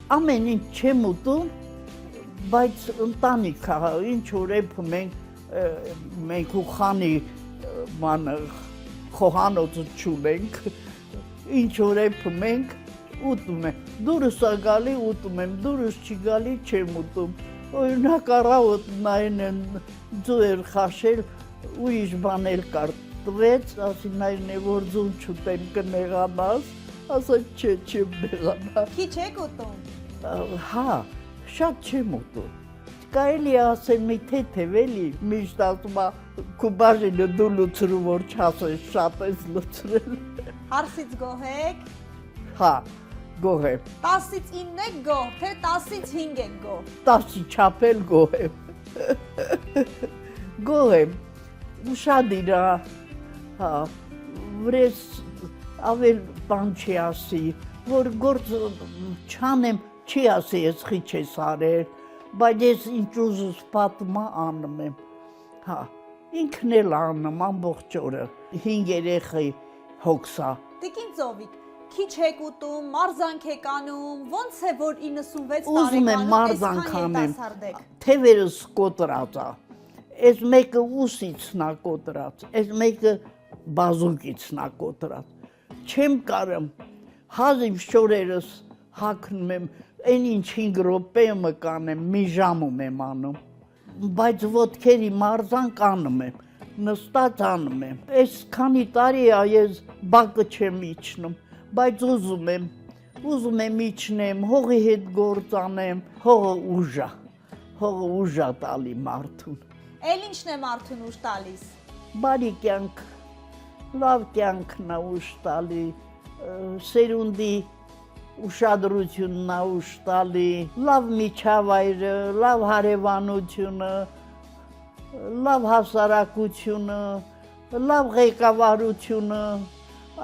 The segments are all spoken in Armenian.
Ամեն ինչ չեմ ուտում, բայց ընտանիք ա, ինչ որ էփ մենք ու խանի խոհանոցը չունենք, ինչ որ էփ մենք ուտում եմ, դուրս ա գալի ուտում եմ, դուրս չի գալի չեմ ուտում, օրինակ առավոտ նայն են ձուեր խաշել, ուրիշ բան էլ կար տվեց, ասի նայն է որ ձուն չուտեմ կնեղանաս, ասաց չէ չեմ նեղանա։ Քիչ եք ուտում։ Հա, շատ չեմ ուտում։ Կարելի է ասել մի թեթև էլի, միշտ ասում է քո բաժինը դու լուծրու որ չասես շատ ես լուծրել։ Հարսից գոհ եք։ Հա, գոհ եմ։ 10-ից 9 եք գոհ, թե 10-ից 5 եք գոհ։ 10-ի չափ էլ գոհ եմ։ Գոհ եմ։ Ուշադիր է, հա, վրես ավել բան չի ասի, որ գործ չանեմ, չի ասի ես խիչ ես արել, բայց ես ինչ ուզս պատմա անում եմ, հա, ինքն էլ անում ամբողջ օրը, 5 երեխայի հոգսա։ Տիկին Ծովիկ, քիչ եք ուտում, մարզանք եք անում, ոնց է որ 96 Ուզում եմ մարզանք անեմ, թևերս կոտրած է, այս մեկը ուսից նա կոտրած, այս մեկը բազուկից նա կոտրած, չեմ կարում, հազիվ շորերս հագնում եմ, այն ինչ 5 րոպե կանեմ, մի ժամում եմ անում, բայց ոտքերի մարզանք անում եմ, նստած անում եմ, այս քանի տարի է ես բակը չեմ իջնում, բայց ուզում եմ իջնեմ, հողի հետ գործ անեմ, հողը ուժ է տալի մարդուն։ Էլ ինչն է մարդուն ուժ տալիս։ Բարի կյանք, լավ կյանքն է ուժ տալի, սերունդի ուշադրությունն է ուժ տալի, լավ միջավայրը, լավ հարևանությունը, լավ հասարակությունը, լավ ղեկավարությունը,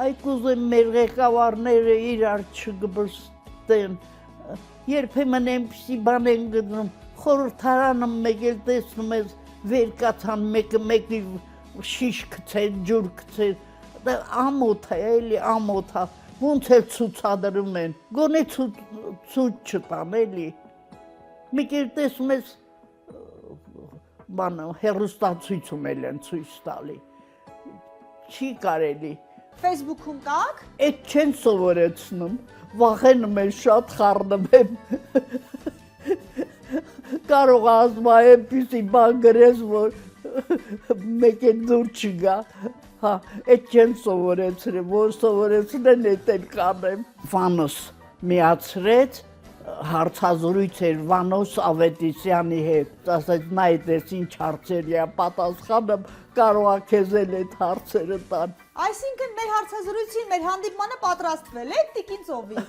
այ կուզեմ մեր ղեկավարները իրար չգբստեն, երբեմն այնպիսի բան են գտնում, խորհրդարանը մեկ էլ տեսնում ես վեր կացան մեկի շիշ գցեն, ջուր գցեն, ամոթ է, էլի ամոթ է, ոնց էլ ցուցադրում են, գոնե ցույց չտան, էլի, մեկ էլ տեսնում ես հեռուստացույցում էլ են ցույց տալի, չի կարելի։ Facebook-ում կաք։ Էդ չեն սովորեցնում, վախենում են շատ խառնում եմ, կարող ասում այնպիսի բան գրես, որ մեկ էլ դուր չգա, հա, էդ չեն սովորեցրել, որ սովորեցնեն էդ էլ կանեմ։ Վանոս միացրեց, հարցազրույց էր Վանոս Ավետիսյանի հետ, ասեց նա այդպես ինչ հարցեր է պատասխանում, կարող է քեզ էլ այդ հարցերը տան։ Այսինքն մեր հարցազրույցին, մեր հանդիպմանը պատրաստվել եք, Տիկին Ծովիկ։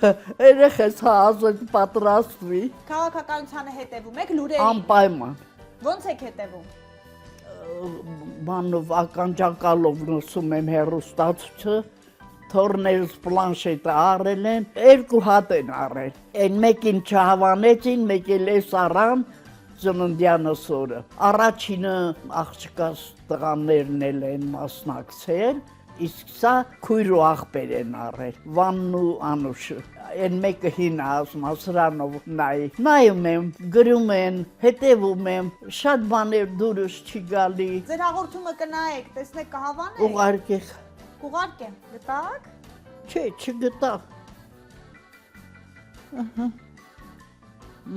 Երեխես հա ասեց պատրաստվի։ Քաղաքականությանը հետևում եք լուրերին։ Անպայման։ Ոնց եք հետևում։ Բանով ականջակալով լսում եմ հեռուստացույցը, թորներս պլանշետը առել են, 2 հատ են առել, այն մեկին չհավանեցին, մեկ էլ էս առան ծննդյանս օրը, առաջինը աղջկաս տղաներն էլ են մասնակցել, իսկ սա քույր ու աղբեր են առել, Վանն ու Անուշը, այն մեկը հին ասում, սրանով նայում եմ, գրում են, հետևում եմ, շատ բաներ դուրս չի գալի։ Ձեր հաղորդումը կնայեք, տեսնեք կհավանեք։ Ուղարկեք։ Կուղարկեմ, գտաք։ Չէ, չգտա։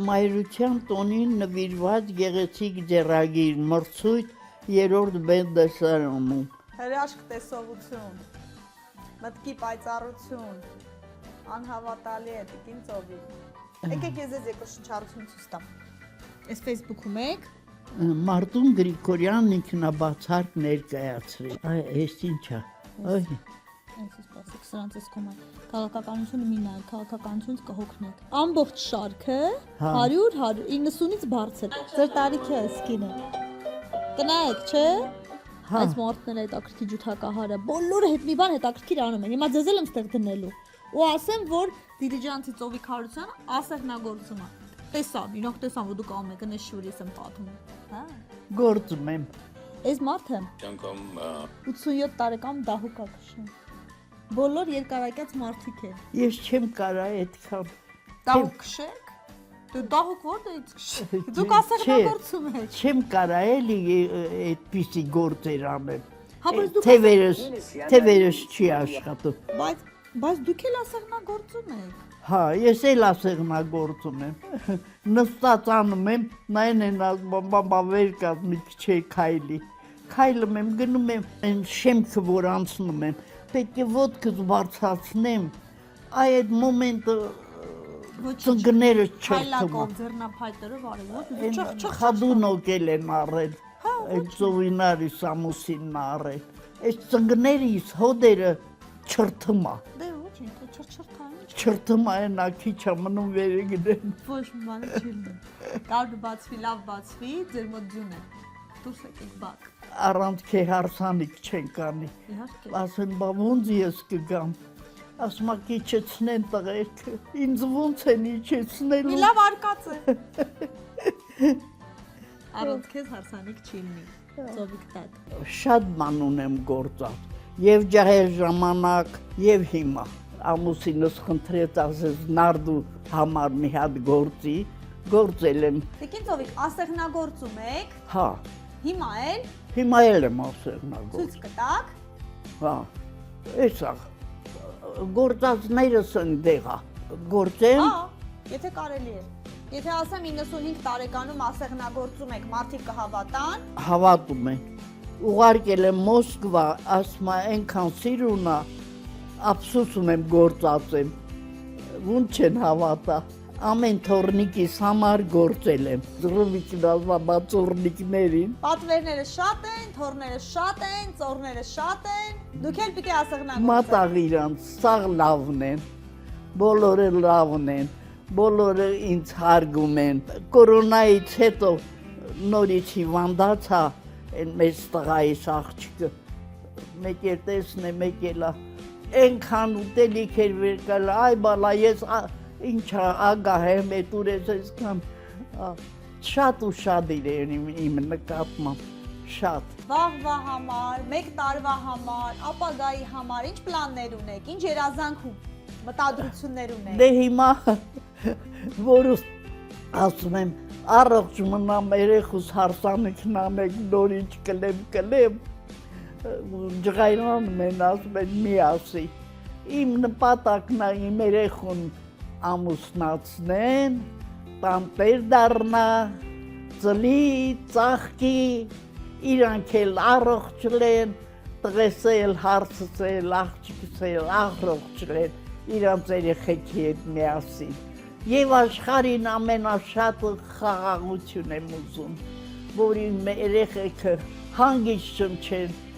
Մայրության տոնին նվիրված գեղեցիկ ձեռագիր, մրցույթ 3-րդ բենդեսարանում։ Հրաշք տեսողություն, մտքի պայծառություն, անհավատալի է Տիկին Ծովիկ։ Եկեք ես ձեզ երկրաշնչառություն ցույց տամ։ Այս Facebook-ում եք։ Մարտուն Գրիգորյանն ինքնաբացարկ ներկայացրել։ Այ էս ինչ է։ Այ Այսպես սպասեք, սրանց էս կոմա։ Քաղաքականությունը մի նայեք, քաղաքականությունից կհոգնեք։ Ամբողջ շարքը 100-190-ից բարձր։ Ձեր տարիքի է սկինը։ Կնայեք, չէ՞։ Այս մարդները հետաքրքիր ջութակահարը, բոլորը հետ մի բան հետաքրքիր անում են։ Հիմա ձեզ էլ եմ ստեղ դնելու։ Ու ասեմ, որ դիրիջանցի Ծովիկ Հարությունյանը ասեղնագործում է։ Տեսան, իրոք տեսան, որ դուք անում եք, նես շուրի եմ պատմում։ Հա։ գործում եմ։ Այս մարդը Կյանքում 87 տարեկան դահուկ է քշում։ Բոլոր երկարակյաց մարդիկ են։ Ես չեմ կարա այդքան։ Դահուկ քշեք։ Դու դահուկ որտե՞ց։ Դուք ասեղնագործում եք։ Չեմ կարա էլի այդպիսի գործեր անեմ։ Հա, բայց դուք Թևերս չի աշխատում։ Բայց դուք էլ ասեղնագործում եք։ Հա, ես էլ ասեղնագործում եմ։ Նստած անում եմ, նայն են բաբա վեր կաց մի քիչ քայլի։ Քայլում եմ, գնում եմ, այն շեմքը որ անցնում եմ, պետք է ոտքս բարձրացնեմ։ Այդ մոմենտը ծնկները չրթում։ Քայլակով ձեռնափայտերով արել, ոչ Խադուն օկել են առել։ Այդ ծովինարի սամուսինն առել։ Այս ծնկներիս հոդերը չրթում է։ Դե ոչինչ, չրթային։ Չրթում է նա քիչ է մնում վերը գնեմ։ Ոչ մի բան չի լինում։ Կարդ բացվի, լավ բացվի, ձեր մոտ ձյուն է։ Դուրս եկեք բակ։ Առանց քե հարսանիք չեն կանի։ Իհարկե։ Ասեն բա ոնց ես կգամ։ Ասում եք իջեցնեն տղերք։ Ինձ ոնց են իջեցնելու։ Մի լավ արկած է։ Առանց քեզ հարսանիք չի լինի։ Ծովիկ տակ։ Շատ ման ունեմ գործած։ Եվ ջահել ժամանակ, եւ հիմա։ Ամուսինս խնդրեց ասես նարդու համար մի հատ գործել եմ։ Տիկին Ծովիկ, ասեղնագործում եք։ Հա, Հիմա էլ հիմա էլ եմ ասեղնագործ։ ցույց կտակ։ Հա, էսա գործածներս ընդեղա։ Գործեմ։ Հա, եթե կարելի է։ Եթե ասեմ 95 տարեկանում ասեղնագործում եք, մարդիկ կհավատան։ Հավատում են։ Ուղարկել եմ Մոսկվա, ասում այնքան սիրունա, ափսոսում եմ գործածեմ։ Ոնց չեն հավատա։ Ամեն թորնիկիս համար գործել եմ։ Զրովիչն ասում ծորնիկներին։ Պատվերները շատ են, թորները շատ են, ծորները շատ են։ Դուք էլ պիտի ասեղնագործեք։ Մատաղ իրանց, սաղ լավն են, բոլորը լավն են, բոլորը ինձ հարգում են։ Կորոնայից հետո նորից հիվանդացա, այն մեծ տղայիս աղջիկը, մեկ էլ տեսնե, մեկ էլա, այնքան ուտելիք էր վեր կալ, այ բալա, ես ինչա ագահ եմ, էտ ուրես այսքան, շատ ու շատ իրեն իմ նկատմամբ, շատ։ Վաղվա համար, մեկ տարվա համար, ապագայի համար, ինչ պլաններ ունեք, ինչ երազանք ու մտադրություններ ունեք։ Դե հիմա, որ ասում եմ, առողջ մնամ երեխուս հարսանիքն անեք, նորից կլեմ, ջղայրանում են ասում են մի ասի։ Իմ նպատակն է իմ երեխուն ամուսնացնեն, տանտեր դառնա, ծլի, ծաղկի, իրանք էլ առողջ լեն, տղես էլ հարցս էլ, աղջիկս էլ առողջ լեն, իրանց երեխեքի հետ միասին։ Եվ աշխարհին ամենաշատը խաղաղություն եմ ուզում, որ իմ երեխեքը հանգիստ չեն,